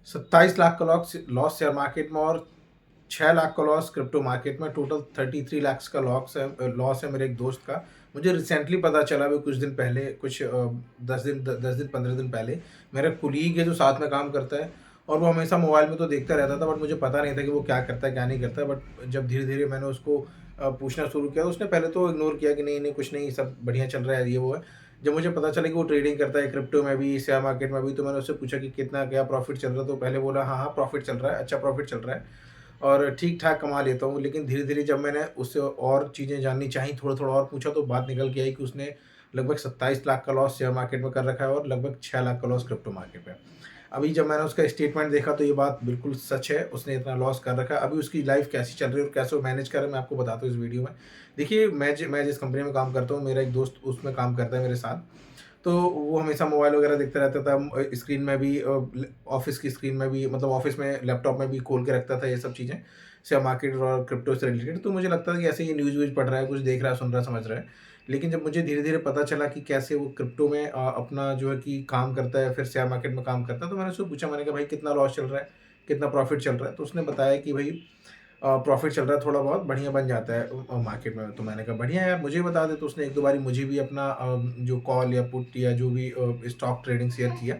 27 लाख का loss loss share market में और 6 लाख का लॉस क्रिप्टो मार्केट में, टोटल 33 लाख का लॉस है मेरे एक दोस्त का। मुझे रिसेंटली पता चला अभी कुछ दिन पहले, कुछ 10 दिन 15 दिन पहले। मेरा कुलीग है जो साथ में काम करता है, और वो हमेशा मोबाइल में तो देखता रहता था, बट मुझे पता नहीं था कि वो क्या करता है क्या नहीं करता है। बट जब धीरे धीरे मैंने उसको पूछना शुरू किया, तो उसने पहले तो इग्नोर किया कि नहीं नहीं कुछ नहीं, सब बढ़िया चल रहा है, ये वो है। जब मुझे पता चला कि वो ट्रेडिंग करता है क्रिप्टो में भी, शेयर मार्केट में भी, तो मैंने उससे पूछा कि कितना क्या प्रॉफिट चल रहा है। तो पहले बोला हाँ हाँ प्रॉफिट चल रहा है, अच्छा प्रॉफिट चल रहा है और ठीक ठाक कमा लेता हूँ। लेकिन धीरे धीरे जब मैंने उससे और चीज़ें जाननी चाहिए, थोड़ा थोड़ा और पूछा, तो बात निकल के आई कि उसने लगभग 27 लाख का लॉस शेयर मार्केट में कर रखा है और लगभग 6 लाख का लॉस क्रिप्टो मार्केट में। अभी जब मैंने उसका स्टेटमेंट देखा तो ये बात बिल्कुल सच है, उसने इतना लॉस कर रखा है। अभी उसकी लाइफ कैसी चल रही है और कैसे वो मैनेज कर रहा है, मैं आपको बताता हूँ इस वीडियो में। देखिए, मैं जिस कंपनी में काम करता हूँ, मेरा एक दोस्त उसमें काम करता है मेरे साथ। तो वो हमेशा मोबाइल वगैरह देखता रहता था, स्क्रीन में भी, ऑफिस की स्क्रीन में भी, मतलब ऑफिस में लैपटॉप में भी खोल के रखता था ये सब चीज़ें, शेयर मार्केट और क्रिप्टो से रिलेटेड। तो मुझे लगता था कि ऐसे ही न्यूज़ व्यूज़ पढ़ रहा है, कुछ देख रहा है, सुन रहा है, समझ रहा है। लेकिन जब मुझे धीरे धीरे पता चला कि कैसे वो क्रिप्टो में अपना जो है कि काम करता है, फिर शेयर मार्केट में काम करता है, तो मैंने उससे पूछा, मैंने कहा भाई कितना लॉस चल रहा है, कितना प्रॉफिट चल रहा है। तो उसने बताया कि भाई प्रॉफिट चल रहा है, थोड़ा बहुत बढ़िया बन जाता है मार्केट में। तो मैंने कहा बढ़िया है यार, मुझे बता दे। तो उसने एक दो बारी मुझे भी अपना जो कॉल या पुट या जो भी स्टॉक ट्रेडिंग शेयर किया,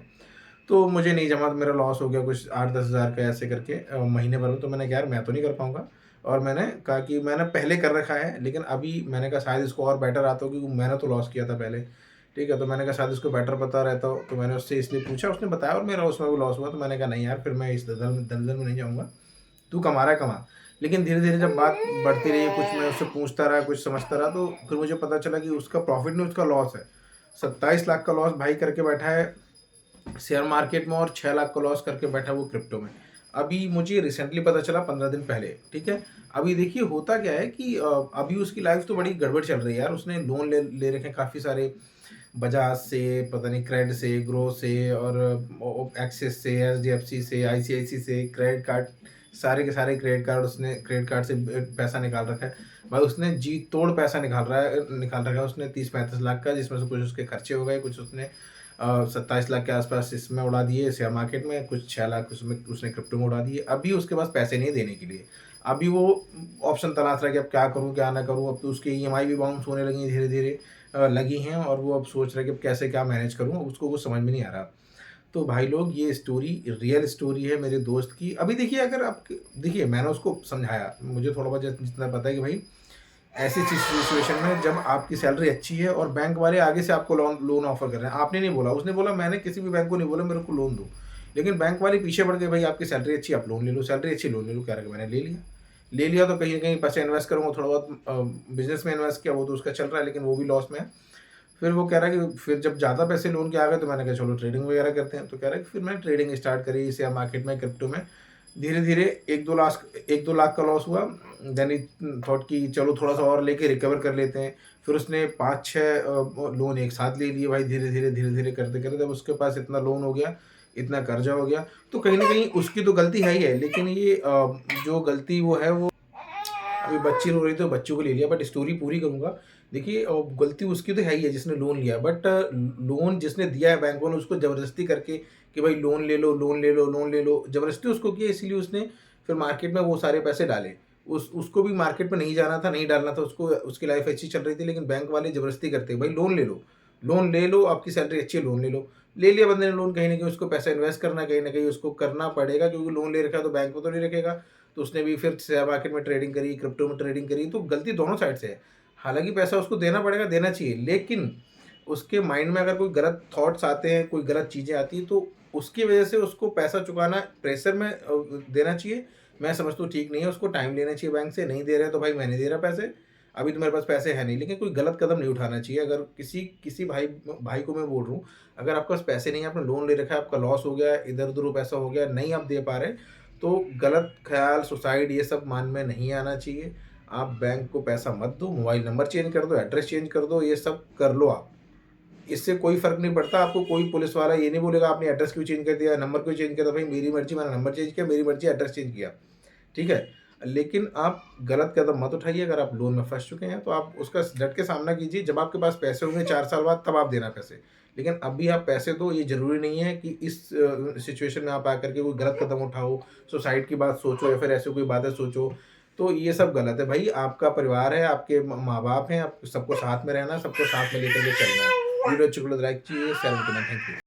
तो मुझे नहीं जमा, तो मेरा लॉस हो गया कुछ 8-10 हज़ार का ऐसे करके महीने भर में। तो मैंने कहा यार मैं तो नहीं कर पाऊंगा, और मैंने कहा कि मैंने पहले कर रखा है, लेकिन अभी मैंने कहा शायद इसको और बेटर आता हो, क्योंकि मैंने तो लॉस किया था पहले। ठीक है, तो मैंने कहा शायद इसको बेटर पता रहता हो, तो मैंने उससे इसलिए पूछा, उसने बताया और मेरा उसमें भी लॉस हुआ। तो मैंने कहा नहीं यार, फिर मैं इस दलदल में नहीं जाऊंगा, तू कमा रहा है कमा। लेकिन धीरे-धीरे जब बात बढ़ती रही, कुछ मैं उससे पूछता रहा, कुछ समझता रहा, तो फिर मुझे पता चला कि उसका प्रॉफ़िट नहीं, उसका लॉस है। 27 लाख का लॉस भाई करके बैठा है शेयर मार्केट में, और 6 लाख का लॉस करके बैठा है वो क्रिप्टो में। अभी मुझे रिसेंटली पता चला 15 दिन पहले, ठीक है? अभी देखिए होता क्या है कि अभी उसकी लाइफ़ तो बड़ी गड़बड़ चल रही है यार। उसने लोन ले ले रखे हैं काफ़ी सारे, बजाज से, पता नहीं क्रेड से, ग्रो से, और एक्सिस से, एचडीएफसी से, आईसीआईसी से, क्रेडिट कार्ड, सारे के सारे क्रेडिट कार्ड, उसने क्रेडिट कार्ड से पैसा निकाल रखा है। भाई उसने जी तोड़ पैसा निकाल रखा है उसने 30-35 लाख का, जिसमें से कुछ उसके खर्चे हो गए, कुछ उसने 27 लाख के आसपास इसमें उड़ा दिए शेयर मार्केट में, कुछ 6 लाख उसमें उसने क्रिप्टो में उड़ा दिए। अभी उसके पास पैसे नहीं है देने के लिए। अभी वो ऑप्शन तलाश रहा है कि अब क्या करूँ क्या ना करूँ। अब तो उसकी ईएमआई भी बाउंस होने लगी है धीरे धीरे, लगी हैं, और वो अब सोच रहा है कि अब कैसे क्या मैनेज करूँ, उसको कुछ समझ में नहीं आ रहा। तो भाई लोग, ये स्टोरी रियल स्टोरी है मेरे दोस्त की। अभी देखिए, अगर आप देखिए, मैंने उसको समझाया, मुझे थोड़ा बहुत जितना पता है कि भाई ऐसी सिचुएशन में जब आपकी सैलरी अच्छी है और बैंक वाले आगे से आपको लोन लोन ऑफर कर रहे हैं, आपने नहीं बोला, उसने बोला मैंने किसी भी बैंक को नहीं बोला मेरे को लोन दो, लेकिन बैंक वाले पीछे पड़ गए, भाई आपकी सैलरी अच्छी, आप लोन ले लो, सैलरी अच्छी लोन ले लो। कह रहा कि मैंने ले लिया तो कहीं ना कहीं पैसे इन्वेस्ट करूँगा, थोड़ा बहुत बिजनेस में इन्वेस्ट किया, वो तो उसका चल रहा है, लेकिन वो भी लॉस में है। फिर वो कह रहा है कि फिर जब ज़्यादा पैसे लोन के आ गए, तो मैंने कहा चलो ट्रेडिंग वगैरह करते हैं। तो कह रहा है कि फिर मैंने ट्रेडिंग स्टार्ट करी शेयर मार्केट में, क्रिप्टो में। धीरे धीरे 1-2 लाख का लॉस हुआ। देन थॉट कि चलो थोड़ा सा और लेके रिकवर कर लेते हैं। फिर उसने 5-6 लोन एक साथ ले लिए भाई, धीरे धीरे करते करते जब उसके पास इतना लोन हो गया, इतना कर्जा हो गया, तो कहीं ना कहीं उसकी तो गलती है ही है। लेकिन ये जो गलती वो है, वो अभी बच्ची रो रही तो बच्चों को ले लिया, बट स्टोरी पूरी करूंगा। देखिए, गलती उसकी तो है ही है जिसने लोन लिया, बट लोन जिसने दिया है बैंक वालों ने उसको जबरदस्ती करके कि भाई लोन ले लो, लोन ले लो, लोन ले लो, जबरदस्ती उसको किया, इसलिए उसने फिर मार्केट में वो सारे पैसे डाले। उसको भी मार्केट में नहीं जाना था, नहीं डालना था उसको, उसकी लाइफ अच्छी चल रही थी, लेकिन बैंक वाले जबरदस्ती करते भाई लोन ले लो, लोन ले लो, आपकी सैलरी अच्छी है, लोन ले लो। ले लिया बंदे ने लोन, कहीं ना कहीं उसको पैसा इन्वेस्ट करना, कहीं ना कहीं उसको करना पड़ेगा, क्योंकि लोन ले रखा है तो बैंक को तो नहीं रखेगा। तो उसने भी फिर शेयर मार्केट में ट्रेडिंग करी, क्रिप्टो में ट्रेडिंग करी, तो गलती दोनों साइड से है। हालांकि पैसा उसको देना पड़ेगा, देना चाहिए, लेकिन उसके माइंड में अगर कोई गलत थॉट्स आते हैं, कोई गलत चीज़ें आती हैं, तो उसकी वजह से उसको पैसा चुकाना प्रेशर में देना चाहिए। मैं समझता हूँ ठीक नहीं है, उसको टाइम लेना चाहिए बैंक से। नहीं दे रहे तो भाई मैं नहीं दे रहा पैसे, अभी तो मेरे पास पैसे है नहीं, लेकिन कोई गलत कदम नहीं उठाना चाहिए। अगर किसी किसी भाई भाई को मैं बोल रहा हूँ, अगर आपके पास पैसे नहीं है, आपने लोन ले रखा है, आपका लॉस हो गया, इधर उधर पैसा हो गया, नहीं आप दे पा रहे, तो गलत ख्याल, सुसाइड, ये सब मन में नहीं आना चाहिए। आप बैंक को पैसा मत दो, मोबाइल नंबर चेंज कर दो, एड्रेस चेंज कर दो, ये सब कर लो आप। इससे कोई फ़र्क नहीं पड़ता आपको। कोई पुलिस वाला ये नहीं बोलेगा आपने एड्रेस क्यों चेंज कर दिया, नंबर क्यों चेंज कर दिया। भाई मेरी मर्ज़ी, मैंने नंबर चेंज किया, मेरी मर्ज़ी एड्रेस चेंज किया, ठीक है? लेकिन आप गलत कदम मत उठाइए। अगर आप लोन में फँस चुके हैं, तो आप उसका डट के सामना कीजिए। जब आपके पास पैसे होंगे 4 साल बाद, तब आप देना पैसे। लेकिन अभी आप पैसे दो, ये ज़रूरी नहीं है कि इस सिचुएशन में आप आकर के कोई गलत कदम उठाओ, सुसाइड की बात सोचो या फिर ऐसी कोई बातें सोचो। तो ये सब गलत है भाई। आपका परिवार है, आपके माँ-बाप हैं, आपको सबको साथ में रहना है, सबको साथ में लेकर के चलना है। वीडियो अच्छी लगी तो लाइक कीजिए, शेयर करना। Thank you.